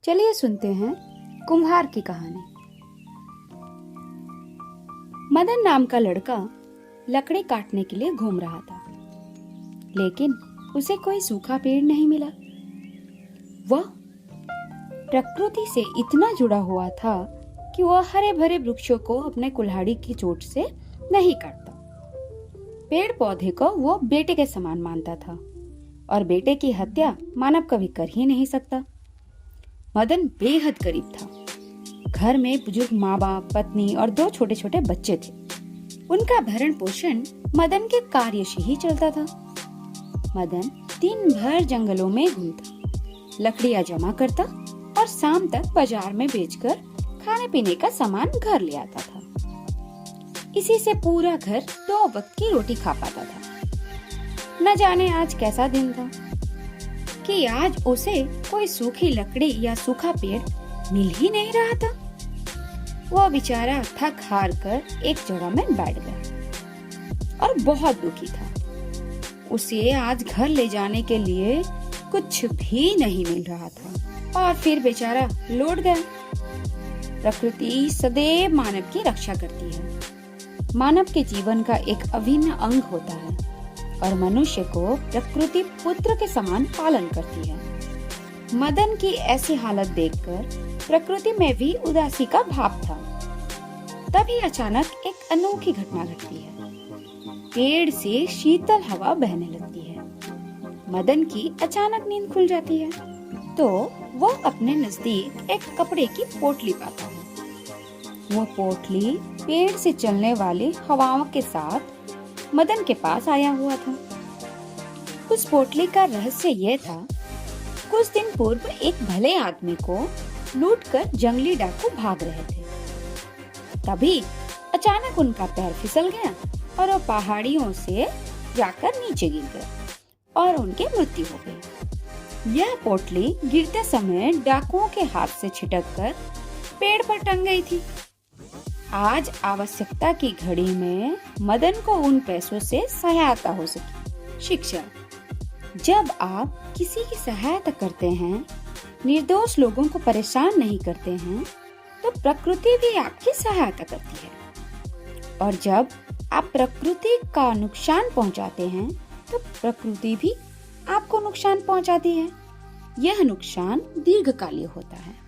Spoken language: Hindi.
चलिए सुनते हैं कुम्हार की कहानी। मदन नाम का लड़का लकड़ी काटने के लिए घूम रहा था, लेकिन उसे कोई सूखा पेड़ नहीं मिला। वह प्रकृति से इतना जुड़ा हुआ था कि वह हरे भरे वृक्षों को अपने कुल्हाड़ी की चोट से नहीं काटता। पेड़ पौधे को वो बेटे के समान मानता था और बेटे की हत्या मानव कभी कर ही नहीं सकता। मदन बेहद गरीब था। घर में बुजुर्ग माँ बाप, पत्नी और 2 छोटे छोटे बच्चे थे। उनका भरण पोषण मदन के कार्य से ही चलता था। मदन दिन भर जंगलों में घूमता, लकड़ियां जमा करता और शाम तक बाजार में बेचकर खाने पीने का सामान घर ले आता था। इसी से पूरा घर 2 वक्त की रोटी खा पाता था। न जाने आज कैसा दिन था कि आज उसे कोई सूखी लकड़ी या सूखा पेड़ मिल ही नहीं रहा था। वो बेचारा थक हार कर एक जगह में बैठ गया और बहुत दुखी था। उसे आज घर ले जाने के लिए कुछ भी नहीं मिल रहा था और फिर बेचारा लौट गया। प्रकृति सदैव मानव की रक्षा करती है। मानव के जीवन का एक अभिन्न अंग होता है और मनुष्य को प्रकृति पुत्र के समान पालन करती है। मदन की ऐसी हालत देखकर प्रकृति में भी उदासी का भाव था। तभी अचानक एक अनोखी घटना घटती है। पेड़ से शीतल हवा बहने लगती है। मदन की अचानक नींद खुल जाती है तो वह अपने नजदीक एक कपड़े की पोटली पाता है। वह पोटली पेड़ से चलने वाली हवाओं के साथ मदन के पास आया हुआ था। उस पोटली का रहस्य यह था, कुछ दिन पूर्व एक भले आदमी को लूटकर जंगली डाकू भाग रहे थे। तभी अचानक उनका पैर फिसल गया और वो पहाड़ियों से जाकर नीचे गिर गए और उनकी मृत्यु हो गई। यह पोटली गिरते समय डाकुओं के हाथ से छिटककर पेड़ पर टंग गई थी। आज आवश्यकता की घड़ी में मदन को उन पैसों से सहायता हो सकी। शिक्षा: जब आप किसी की सहायता करते हैं, निर्दोष लोगों को परेशान नहीं करते हैं, तो प्रकृति भी आपकी सहायता करती है। और जब आप प्रकृति का नुकसान पहुंचाते हैं, तो प्रकृति भी आपको नुकसान पहुंचाती है। यह नुकसान दीर्घकालिक होता है।